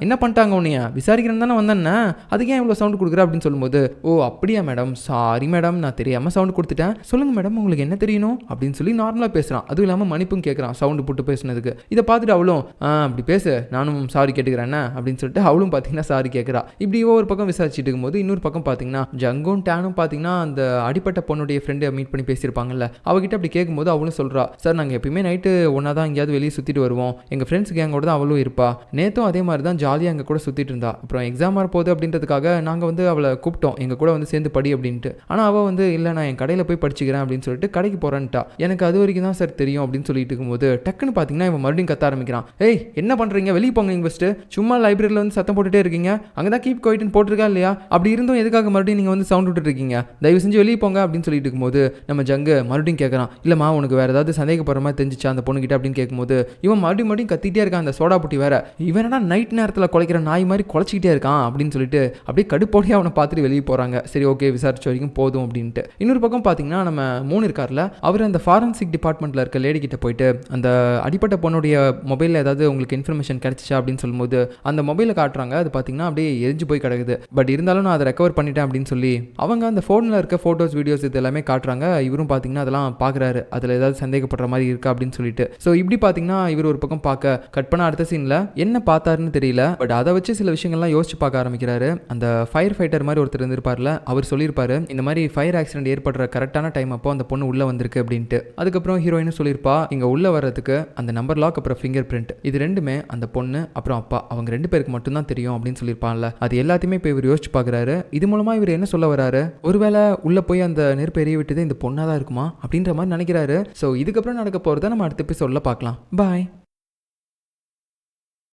என்ன பண்ணிட்டாங்க உன்னைய, விசாரிக்கிறேன்னு தானே வந்தேன்னா அதுக்கு ஏன் இவ்வளோ சவுண்டு கொடுக்குற அப்படின்னு சொல்லும்போது, ஓ அப்படியா மேடம், சாரி மேடம், நான் தெரியாமல் சவுண்டு கொடுத்துட்டேன், சொல்லுங்க மேடம் உங்களுக்கு என்ன தெரியணும் அப்படின்னு சொல்லி நார்மலாக பேசுகிறான். அதுவும் இல்லாமல் மன்னிப்பும் கேட்குறான் சவுண்டு போட்டு பேசுனதுக்கு. இதை பார்த்துட்டு அவளும் அப்படி பேசு, நானும் சாரி கேட்டுக்கிறேன் அப்படின்னு சொல்லிட்டு அவளும் பார்த்தீங்கன்னா சாரி கேட்குறா. இப்படி ஒரு பக்கம் விசாரிச்சுட்டு இருக்கும்போது இன்னொரு பக்கம் பார்த்தீங்கன்னா ஜங்கும் டேனும் பார்த்தீங்கன்னா அந்த அடிப்பட்ட பொண்ணுடைய ஃப்ரெண்டை மீட் பண்ணி பேசியிருப்பாங்கல்ல, அவகிட்ட அப்படி கேட்கும்போது அவளும் சொல்கிறா, சார் நாங்கள் எப்பயுமே நைட்டு ஒன்றா தான் எங்கேயாவது வெளியே சுற்றிட்டு வருவோம், எங்கள் ஃப்ரெண்ட்ஸ் கேங்கோட தான் அவளும் இருப்பா, நேற்றும் அதே மாதிரி தான் ஜாலியாக எங்கள் கூட சுற்றிட்டு இருந்தா, அப்புறம் எக்ஸாம் வரப்போகுது அப்படின்றதுக்காக நாங்கள் வந்து அவளை கூப்பிட்டோம் எங்கள் கூட வந்து சேர்ந்து படி அப்படின்ட்டு. ஆனால் அவள் வந்து இல்லை நான் என் கடையில் போய் படிச்சுக்கிறேன் அப்படின்னு சொல்லிட்டு கடைக்கு போகிறேன்ட்டா, எனக்கு அது வரைக்கும் தான் சார் தெரியும் அப்படின்னு சொல்லிட்டு இருக்கும்போது டக்குன்னு பார்த்தீங்கன்னா இவன் மறுபடியும் கத்த ஆரம்பிக்கிறான். ஏய் என்ன பண்ணுறீங்க, வெளியே போங்க நீங்கள் ஃபஸ்ட்டு, சும்மா லைப்ரரியில் வந்து சத்தம் போட்டுகிட்டே இருக்கீங்க, அங்கே தான் கீப் கோயிட்னு போட்டிருக்கா இல்லையா, அப்படி இருந்தும் எதுக்காக மறுபடியும் நீங்கள் வந்து சவுண்ட் விட்டுட்டு இருக்கீங்க, தயவு செஞ்சு வெளியே போங்க அப்படின்னு சொல்லிட்டு இருக்கும்போது நம்ம ஜங்கு மறுபடியும் கேட்குறான், இல்லைம்மா உனக்கு வேறு ஏதாவது சந்தேகப்படுற மாதிரி தெரிஞ்சிச்சா அந்த பொண்ணுகிட்ட அப்படின்னு கேட்கும்போது இவன் மறுபடியும் கத்திட்டே இருக்கான். அந்த சோடா புட்டி வேற, இவனடா நைட் நேரத்தில் குலைக்கிற நாய் மாதிரி குலைச்சிக்கிட்டே இருக்கான் அப்படின்னு சொல்லிட்டு அப்படியே கடுப்போடையே அவனை பார்த்துட்டு வெளியே போகிறாங்க. சரி ஓகே விசாரிச்ச வரைக்கும் போதும் அப்படின்ட்டு. இன்னொரு பக்கம் பார்த்தீங்கன்னா நம்ம மூணு இருக்கார்ல, அவர் அந்த ஃபாரன்சிக் டிபார்ட்மெண்ட்டில் இருக்க லேடி கிட்ட போயிட்டு அந்த அடிப்பட்ட பொண்ணுடைய மொபைலில் ஏதாவது உங்களுக்கு இன்ஃபர்மேஷன் கிடைச்சிச்சா அப்படின்னு சொல்லும்போது அந்த மொபைலை காட்டுறாங்க. அது பார்த்தீங்கன்னா அப்படியே எரிஞ்சு போய் கிடக்குது. பட் இருந்தாலும் நான் அதை ரெக்கவர் பண்ணிட்டேன் அப்படின்னு சொல்லி அவங்க அந்த ஃபோனில் இருக்க ஃபோட்டோஸ் வீடியோஸ் இது எல்லாமே காட்டுறாங்க. இவரும் பார்த்தீங்கன்னா அதெல்லாம் பார்க்குறாரு, அதில் ஏதாவது சந்தேகப்படுற மாதிரி இருக்கா அப்படின்னு சொல்லிட்டு. ஸோ இப்படி பார்த்தீங்கன்னா இவர் ஒரு பக்கம் பார்க்க கட் பண்ண அடுத்த சீனில் என்ன பார்த்தாருன்னு தெரியல, பட் அதை வச்சு சில விஷயங்கள்லாம் யோசிச்சு பார்க்க ஆரம்பிக்கிறாரு. அந்த ஃபயர் ஃபைட்டர் மாதிரி ஒருத்தர் இருந்திருப்பார்ல, அவர் சொல்லியிருப்பாரு இந்த மாதிரி ஃபயர் ஆக்சிடென்ட் ஏற்படுற கரெக்டான டைம் அப்போ அந்த பொண்ணு உள்ளே வந்திருக்கு அப்படின்ட்டு. அதுக்கப்புறம் ஹீரோயினும் சொல்லியிருப்பா இங்கே உள்ளே வர்றதுக்கு அந்த நம்பர் லாக் அப்புறம் ஃபிங்கர் பிரிண்ட் இது ரெண்டுமே அந்த பொண்ணு அப்புறம் அப்பா அவங்க 2 பேருக்கு மட்டும்தான் தெரியும் அப்படின்னு சொல்லியிருப்பான்ல. அது எல்லாத்தையுமே இப்போ இவர் யோசிச்சு பார்க்குறாரு. இது மூலமாக இவர் என்ன சொல்ல வராரு, ஒருவேளை உள்ளே போய் அந்த நெருப்பு எரிய விட்டது இந்த பொண்ணாக தான் இருக்குமா அப்படின்ற மாதிரி நினைக்கிறாரு. ஸோ இதுக்கப்புறம் நடக்க போகிறத நம்ம அடுத்த எபிசோடில் பார்க்கலாம். பாய்.